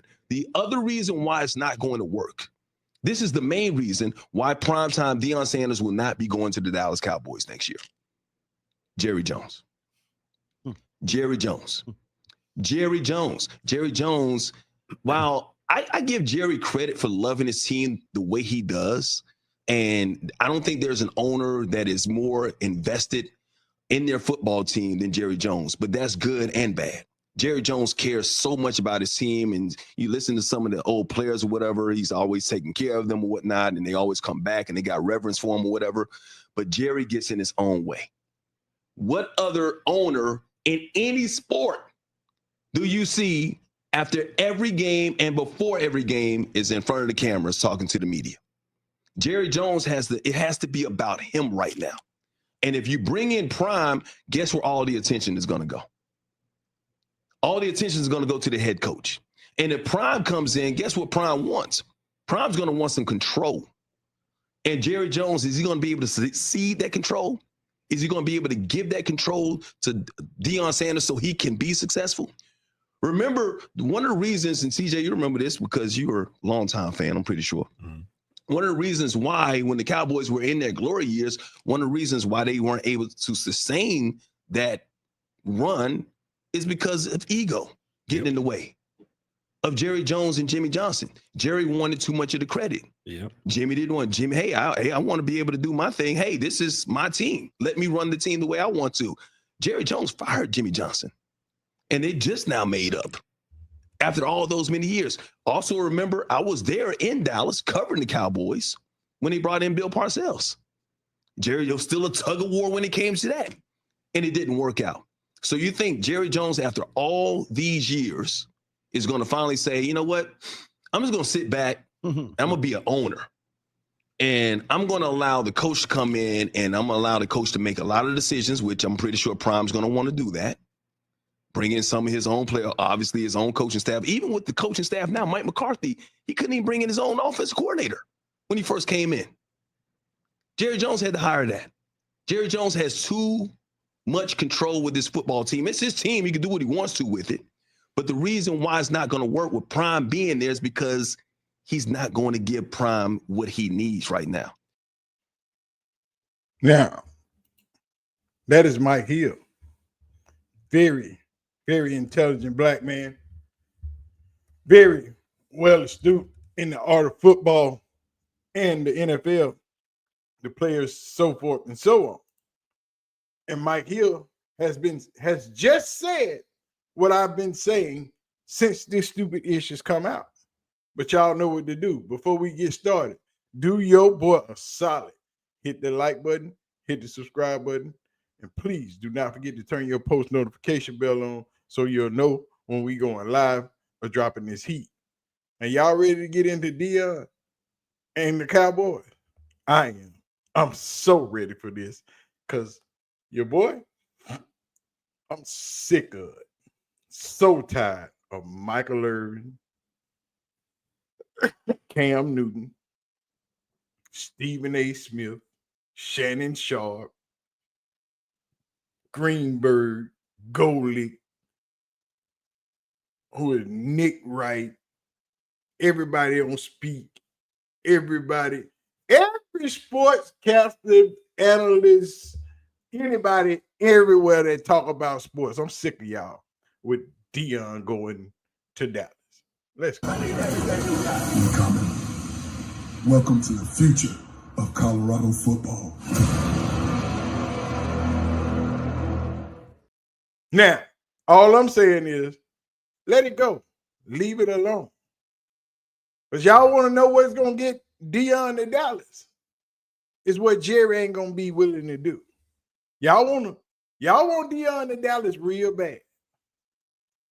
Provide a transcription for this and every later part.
happen. The other reason why it's not going to work, this is the main reason why primetime Deion Sanders will not be going to the Dallas Cowboys next year. Jerry Jones. Jerry Jones. Jerry Jones. Jerry Jones, while I give Jerry credit for loving his team the way he does, and I don't think there's an owner that is more invested in their football team than Jerry Jones, but that's good and bad. Jerry Jones cares so much about his team, and you listen to some of the old players or whatever, he's always taking care of them or whatnot, and they always come back and they got reverence for him or whatever, but Jerry gets in his own way. What other owner in any sport do you see after every game and before every game is in front of the cameras talking to the media? Jerry Jones it has to be about him right now. And if you bring in Prime, guess where all the attention is going to go? All the attention is going to go to the head coach. And if Prime comes in, guess what Prime wants? Prime's going to want some control. And Jerry Jones, is he going to be able to cede that control? Is he going to be able to give that control to Deion Sanders so he can be successful? Remember, one of the reasons, and CJ, you remember this because you were a longtime fan, I'm pretty sure. Mm-hmm. One of the reasons why, when the Cowboys were in their glory years, one of the reasons why they weren't able to sustain that run is because of ego getting in the way of Jerry Jones and Jimmy Johnson. Jerry wanted too much of the credit. Yep. Jimmy didn't want. Jimmy, hey, I want to be able to do my thing. Hey, this is my team. Let me run the team the way I want to. Jerry Jones fired Jimmy Johnson, and they just now made up after all those many years. Also, remember, I was there in Dallas covering the Cowboys when they brought in Bill Parcells. Jerry, there was still a tug of war when it came to that, and it didn't work out. So you think Jerry Jones, after all these years, is going to finally say, you know what? I'm just going to sit back. I'm going to be an owner. And I'm going to allow the coach to come in, and I'm going to allow the coach to make a lot of decisions, which I'm pretty sure Prime's going to want to do that. Bring in some of his own player, obviously his own coaching staff. Even with the coaching staff now, Mike McCarthy, he couldn't even bring in his own offensive coordinator when he first came in. Jerry Jones had to hire that. Jerry Jones has too much control with this football team. It's his team. He can do what he wants to with it. But the reason why it's not going to work with Prime being there is because he's not going to give Prime what he needs right now. Now, that is Mike Hill. Very, very intelligent black man. Very well astute in the art of football and the NFL, the players, so forth and so on. And Mike Hill has just said what I've been saying since this stupid ish has come out. But y'all know what to do. Before we get started, do your boy a solid. Hit the like button, hit the subscribe button, and please do not forget to turn your post notification bell on so you'll know when we going live or dropping this heat. And y'all ready to get into Dion and the Cowboys? I am. I'm so ready for this because your boy, I'm sick of it. So tired of Michael Irvin, Cam Newton, Stephen A. Smith, Shannon Sharp, Greenberg, Golick, who is Nick Wright, everybody on Speak, every sportscaster, analyst, anybody everywhere that talk about sports. I'm sick of y'all with Dion going to Dallas. Let's go. Welcome to the future of Colorado football. Now, all I'm saying is let it go. Leave it alone. Because y'all want to know what's going to get Dion to Dallas. Is what Jerry ain't going to be willing to do. Y'all want Dion to Dallas real bad.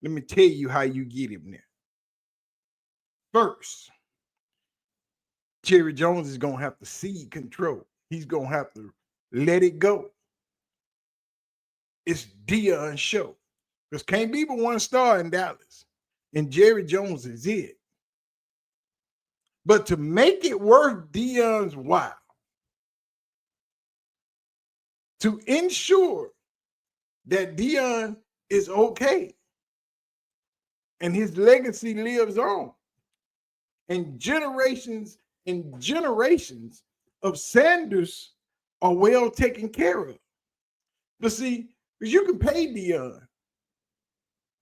Let me tell you how you get him there. First, Jerry Jones is going to have to cede control. He's going to have to let it go. It's Dion's show. Because can't be but one star in Dallas. And Jerry Jones is it. But to make it worth Dion's while, to ensure that Dion is okay, and his legacy lives on. And generations of Sanders are well taken care of. But see, because you can pay Dion,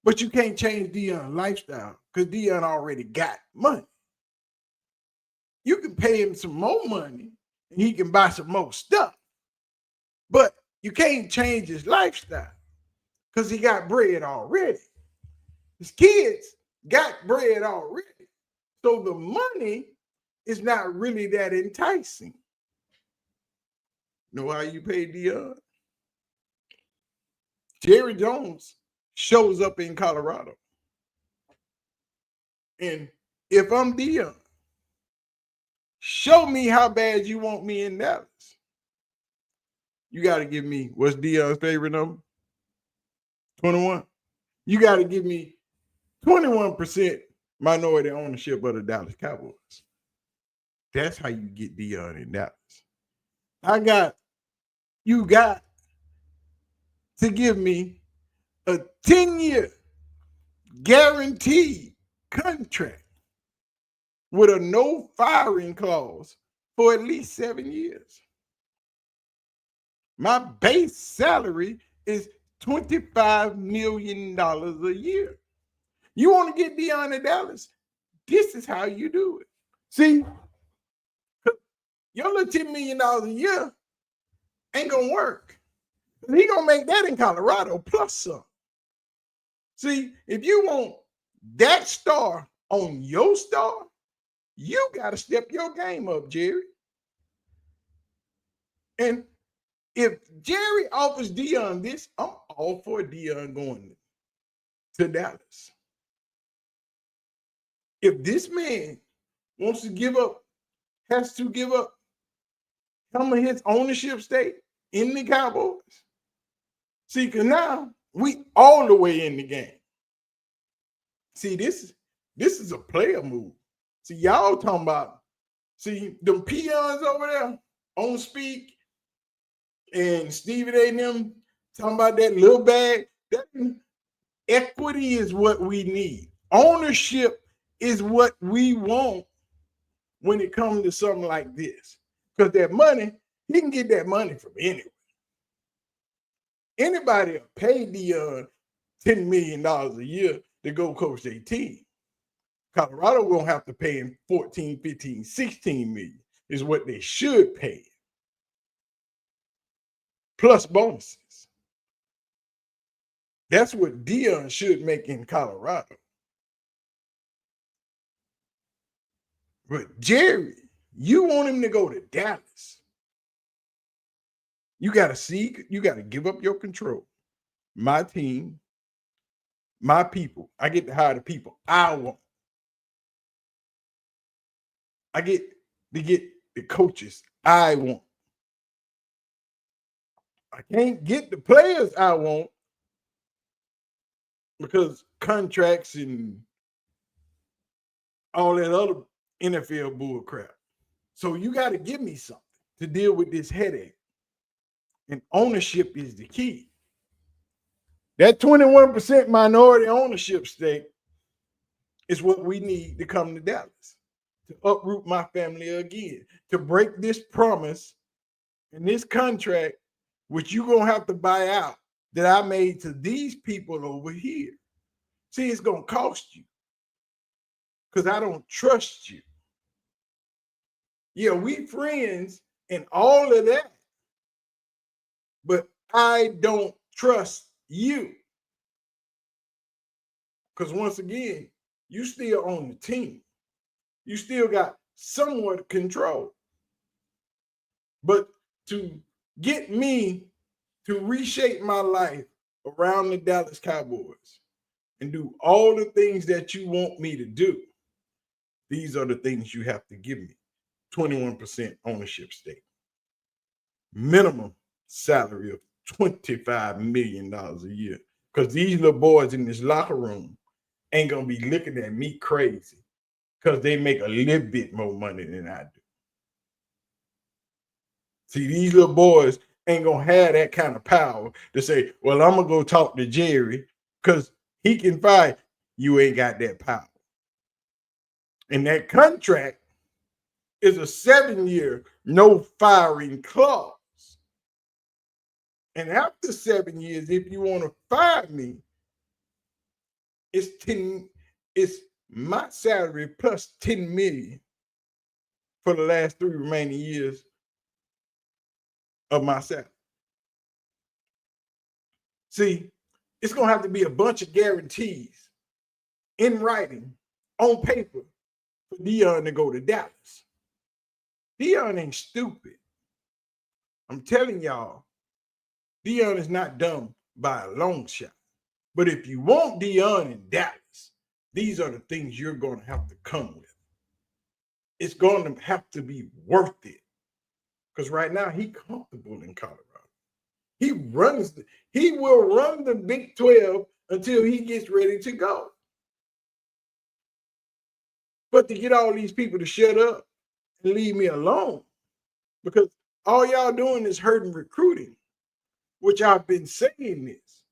but you can't change Dion's lifestyle because Dion already got money. You can pay him some more money and he can buy some more stuff, but you can't change his lifestyle because he got bread already. His kids got bread already. So the money is not really that enticing. Know how you pay Dion? Jerry Jones shows up in Colorado. And if I'm Dion, show me how bad you want me in Dallas. You got to give me, what's Dion's favorite number? 21. You got to give me 21% minority ownership of the Dallas Cowboys. That's how you get Dion in Dallas. You got to give me a 10-year guaranteed contract with a no firing clause for at least 7 years. My base salary is $25 million a year. You want to get Dion in Dallas? This is how you do it. See, your little $10 million a year ain't going to work. He going to make that in Colorado plus some. See, if you want that star on your star, you got to step your game up, Jerry. And if Jerry offers Dion this, I'm all for Dion going to Dallas. If this man wants to give up, has to give up some of his ownership stake in the Cowboys, see, because now we all the way in the game. See, this is a player move. See, y'all talking about, see, them peons over there on speak and Stephen A. and them talking about that little bag. That equity is what we need. Ownership is what we want when it comes to something like this. Because that money, he can get that money from anywhere. Anybody will pay Dion $10 million a year to go coach their team. Colorado won't have to pay him 14, 15, 16 million is what they should pay. Plus bonuses. That's what Dion should make in Colorado. But Jerry, you want him to go to Dallas. You got to give up your control. My team, my people. I get to hire the people I want. I get to get the coaches I want. I can't get the players I want because contracts and all that other NFL bull crap. So you got to give me something to deal with this headache. And ownership is the key. That 21% minority ownership stake is what we need to come to Dallas, to uproot my family again, to break this promise and this contract, which you're going to have to buy out, that I made to these people over here. See, it's going to cost you because I don't trust you. Yeah, we friends and all of that, but I don't trust you. Because once again, you still own the team. You still got somewhat control. But to get me to reshape my life around the Dallas Cowboys and do all the things that you want me to do, these are the things you have to give me. 21% ownership stake. Minimum salary of $25 million a year. Because these little boys in this locker room ain't going to be looking at me crazy because they make a little bit more money than I do. See, these little boys ain't going to have that kind of power to say, well, I'm going to go talk to Jerry because he can fight. you ain't got that power. And that contract is a 7-year no firing clause. And after 7 years, if you want to fire me, it's my salary plus $10 million for the last 3 remaining years of my salary. See, it's gonna have to be a bunch of guarantees in writing on paper for Dion to go to Dallas. Dion ain't stupid. I'm telling y'all, Dion is not dumb by a long shot. But if you want Dion in Dallas, these are the things you're going to have to come with. It's going to have to be worth it. Because right now, he's comfortable in Colorado. He will run the Big 12 until he gets ready to go. But to get all these people to shut up and leave me alone, because all y'all doing is hurting recruiting, which I've been saying this.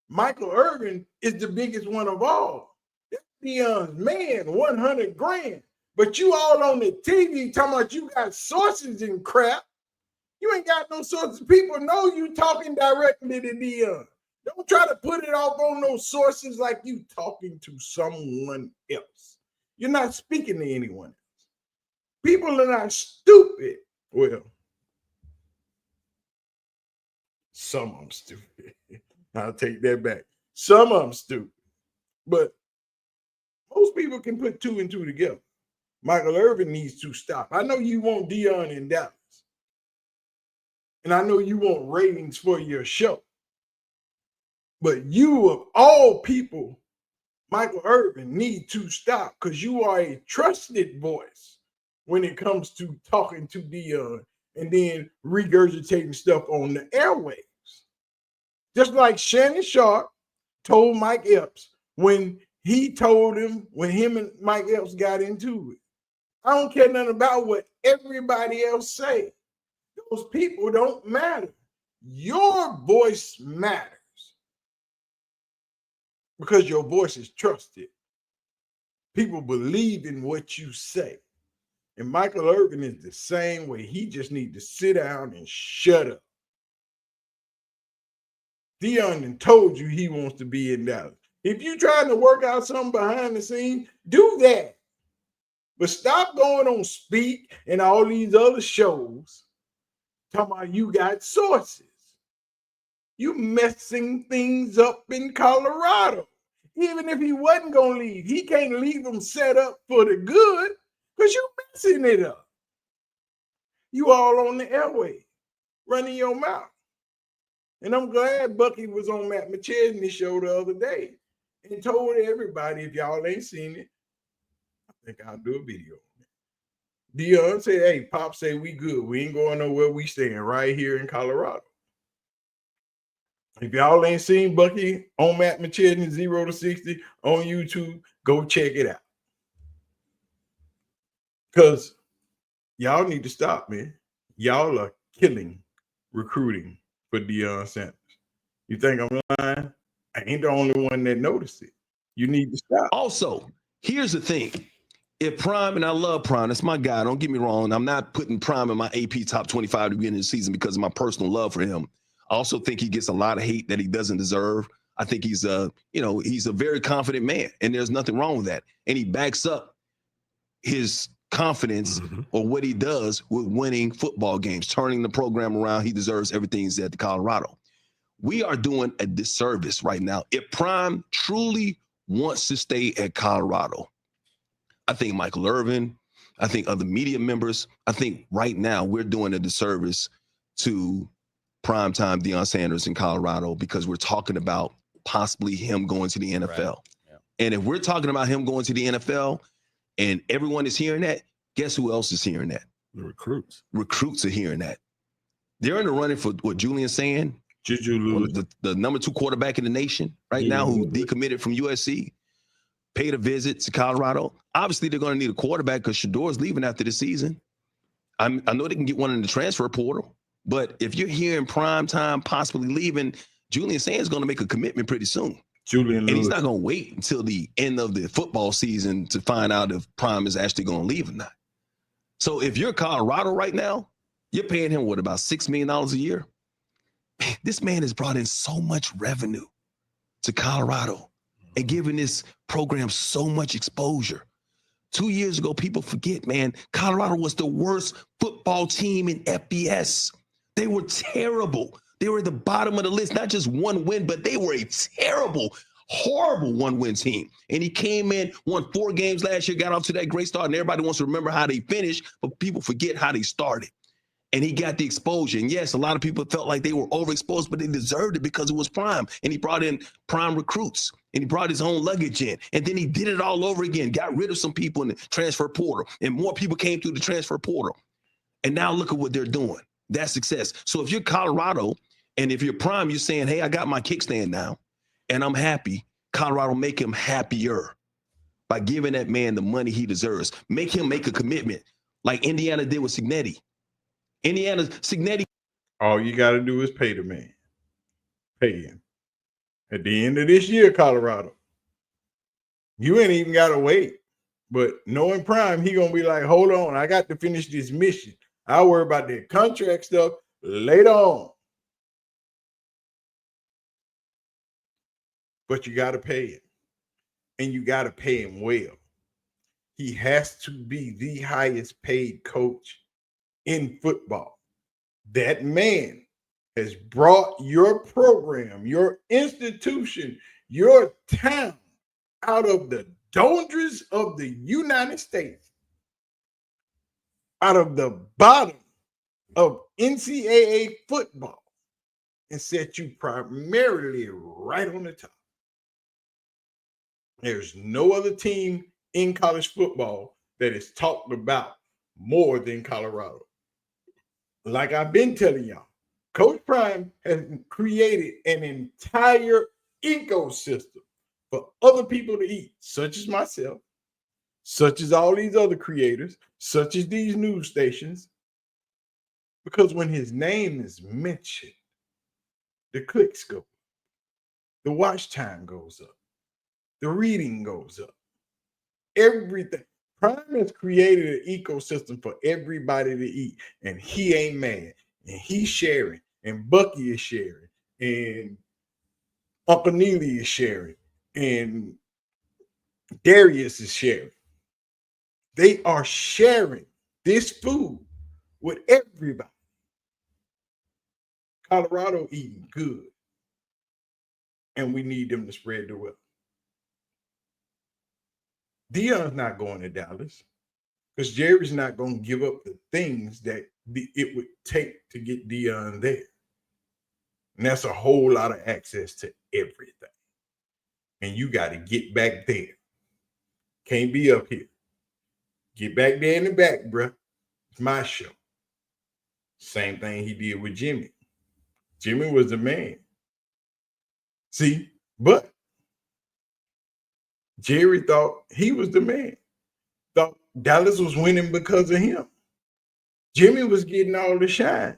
Michael Irvin is the biggest one of all. That's Dion's man, 100 grand. But you all on the TV talking about you got sources and crap. You ain't got no sources. People know you talking directly to Dion. Don't try to put it off on those sources like you talking to someone else. You're not speaking to anyone else. People are not stupid. Well, some of them stupid. I'll take that back. Some of them stupid. But most people can put 2 and 2 together. Michael Irvin needs to stop. I know you want Dion in Dallas. And I know you want ratings for your show. But you, of all people, Michael Irvin, need to stop because you are a trusted voice when it comes to talking to Dion and then regurgitating stuff on the airwaves. Just like Shannon Sharp told Mike Epps when he told him, when him and Mike Epps got into it. I don't care nothing about what everybody else say. Those people don't matter. Your voice matters because your voice is trusted. People believe in what you say. And Michael Irvin is the same way. He just needs to sit down and shut up. Dion told you he wants to be in Dallas. If you're trying to work out something behind the scenes, do that. But stop going on Speak and all these other shows talking about you got sources. You messing things up in Colorado. Even if he wasn't going to leave, he can't leave them set up for the good because you messing it up. You all on the airway, running your mouth. And I'm glad Bucky was on Matt McChesney's show the other day and told everybody, if y'all ain't seen it, I think I'll do a video on it. Dion said, hey, Pop say we good. We ain't going nowhere. We staying right here in Colorado. If y'all ain't seen Bucky on Matt McChesney 0 to 60 on YouTube, go check it out. Because y'all need to stop, man. Y'all are killing recruiting for Deion Sanders. You think I'm lying? I ain't the only one that noticed it. You need to stop. Also, here's the thing. If Prime, and I love Prime, that's my guy, don't get me wrong. I'm not putting Prime in my AP top 25 at the beginning of the season because of my personal love for him. I also think he gets a lot of hate that he doesn't deserve. I think he's he's a very confident man, and there's nothing wrong with that. And he backs up his confidence or what he does with winning football games, turning the program around. He deserves everything he's at Colorado. We are doing a disservice right now. If Prime truly wants to stay at Colorado, I think Michael Irvin, I think other media members, I think right now we're doing a disservice to primetime Deion Sanders in Colorado because we're talking about possibly him going to the NFL. Right. Yeah. And if we're talking about him going to the NFL and everyone is hearing that, guess who else is hearing that? The recruits. Recruits are hearing that. They're in the running for what Julian's saying. The number 2 quarterback in the nation right now who decommitted from USC, paid a visit to Colorado. Obviously, they're going to need a quarterback because Shador's leaving after the season. I know they can get one in the transfer portal, but if you're hearing Prime Time possibly leaving, Julian Sanders is going to make a commitment pretty soon. Julian And he's Lewis. not going to wait until the end of the football season to find out if Prime is actually going to leave or not. So if you're Colorado right now, you're paying him, what, about $6 million a year? This man has brought in so much revenue to Colorado and given this program so much exposure. 2 years ago, people forget, man, Colorado was the worst football team in FBS. They were terrible. They were at the bottom of the list, not just one win, but they were a terrible, horrible one-win team. And he came in, won 4 games last year, got off to that great start, and everybody wants to remember how they finished, but people forget how they started. And he got the exposure. And yes, a lot of people felt like they were overexposed, but they deserved it because it was Prime. And he brought in Prime recruits, and he brought his own luggage in. And then he did it all over again, got rid of some people in the transfer portal, and more people came through the transfer portal. And now look at what they're doing. That's success. So if you're Colorado, and if you're Prime, you're saying, hey, I got my kickstand now, and I'm happy. Colorado, make him happier by giving that man the money he deserves. Make him make a commitment like Indiana did with Cignetti. Cignetti. All you got to do is pay the man. Pay him. At the end of this year, Colorado, you ain't even got to wait. But knowing Prime, he going to be like, hold on, I got to finish this mission. I'll worry about the contract stuff later on. But you got to pay him. And you got to pay him well. He has to be the highest paid coach in football. That man has brought your program, your institution, your town out of the doldrums of the United States, out of the bottom of NCAA football, and set you primarily right on the top. There's no other team in college football that is talked about more than Colorado. Like I've been telling y'all, Coach Prime has created an entire ecosystem for other people to eat, such as myself, such as all these other creators, such as these news stations. Because when his name is mentioned, the clicks go up, the watch time goes up, the reading goes up, everything. Prime has created an ecosystem for everybody to eat, and he ain't mad, and he's sharing, and Bucky is sharing, and Uncle Neely is sharing, and Darius is sharing. They are sharing this food with everybody. Colorado eating good, and we need them to spread the wealth. Dion's not going to Dallas because Jerry's not going to give up the things that it would take to get Dion there. And that's a whole lot of access to everything. And you got to get back there. Can't be up here. Get back there in the back, bro. It's my show. Same thing he did with Jimmy. Jimmy was the man. See, but Jerry thought he was the man. Thought Dallas was winning because of him. Jimmy was getting all the shine.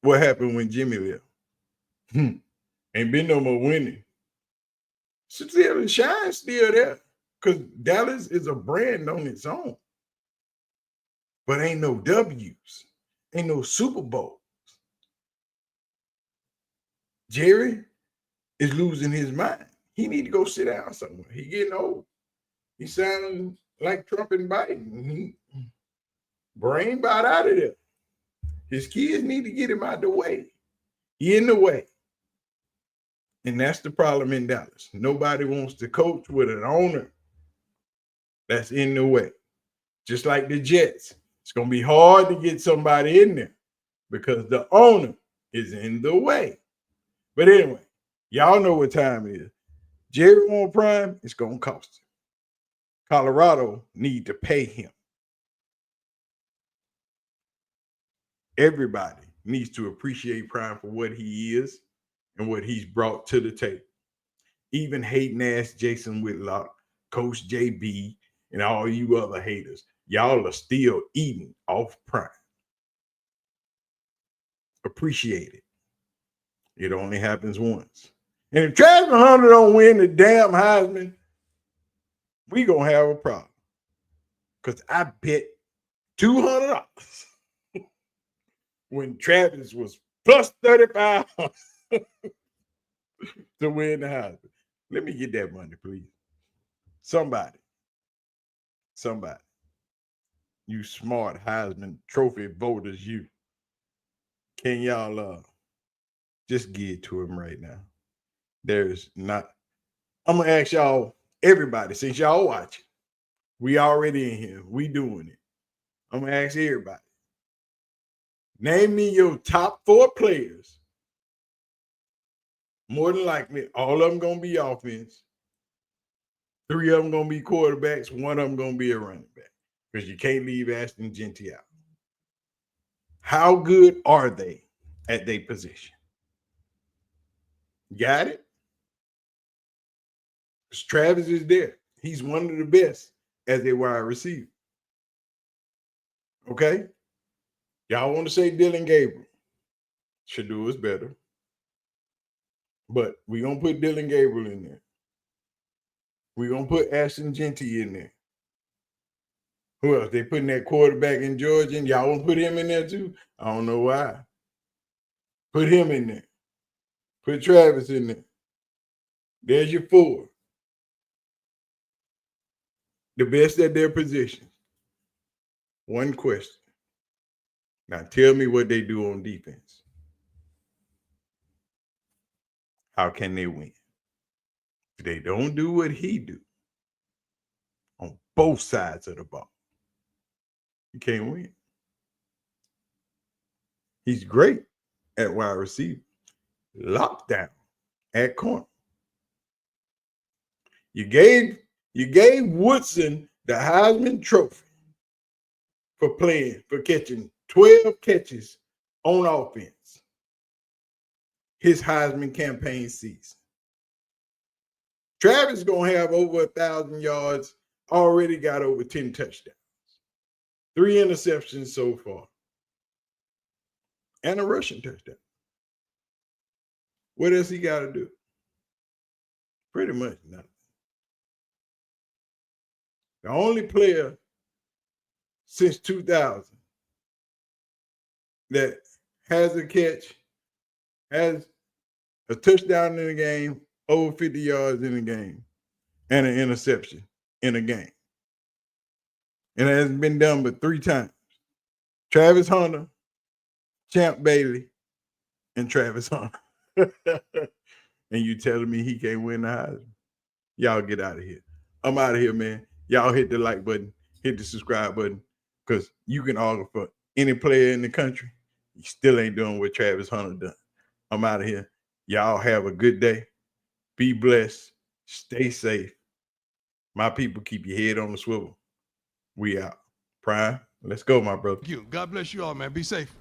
What happened when Jimmy left? Ain't been no more winning. Still, the shine's still there because Dallas is a brand on its own. But ain't no W's. Ain't no Super Bowl. Jerry is losing his mind. He need to go sit down somewhere. He getting old. He sounding like Trump and Biden. Brain about out of there. His kids need to get him out the way. He in the way. And that's the problem in Dallas. Nobody wants to coach with an owner that's in the way. Just like the Jets. It's going to be hard to get somebody in there because the owner is in the way. But anyway, y'all know what time it is. Jerry on Prime, it's going to cost him. Colorado need to pay him. Everybody needs to appreciate Prime for what he is and what he's brought to the table. Even hating ass Jason Whitlock, Coach JB, and all you other haters, y'all are still eating off Prime. appreciate it. It only happens once. And if Travis Hunter don't win the damn Heisman, we gonna have a problem. Because I bet $200 when Travis was plus 35 to win the Heisman. Let me get that money, please. Somebody. You smart Heisman Trophy voters, you. Can y'all just give it to him right now? There's not. I'm gonna ask y'all, everybody, since y'all watching, we already in here, we doing it. I'm gonna ask everybody. Name me your top 4 players. More than likely, all of them gonna be offense. 3 of them gonna be quarterbacks. 1 of them gonna be a running back. Because you can't leave Ashton Genty out. How good are they at their position? Got it? Because Travis is there. He's one of the best as a wide receiver. Okay? Y'all want to say Dylan Gabriel. Should do us better. But we're going to put Dylan Gabriel in there. We're going to put Ashton Genty in there. Who else? They putting that quarterback in Georgia, and y'all want to put him in there too? I don't know why. Put him in there. Put Travis in there. There's your 4. The best at their position. One question. Now tell me what they do on defense. How can they win? If they don't do what he do on both sides of the ball, you can't win. He's great at wide receiver. Lockdown at corner. You gave Woodson the Heisman Trophy for catching 12 catches on offense. His Heisman campaign season. Travis is going to have over 1,000 yards, already got over 10 touchdowns. 3 interceptions so far. And a rushing touchdown. What else he got to do? Pretty much nothing. The only player since 2000 that has a catch, has a touchdown in a game, over 50 yards in a game, and an interception in a game. And it hasn't been done but 3 times. Travis Hunter, Champ Bailey, and Travis Hunter. And you telling me he can't win the Heisman? Y'all get out of here. I'm out of here, man. Y'all hit the like button, hit the subscribe button, because you can argue for any player in the country. You still ain't doing what Travis Hunter done. I'm out of here. Y'all have a good day. Be blessed. Stay safe. My people, keep your head on the swivel. We out. Prime, let's go, my brother. Thank you. God bless you all, man. Be safe.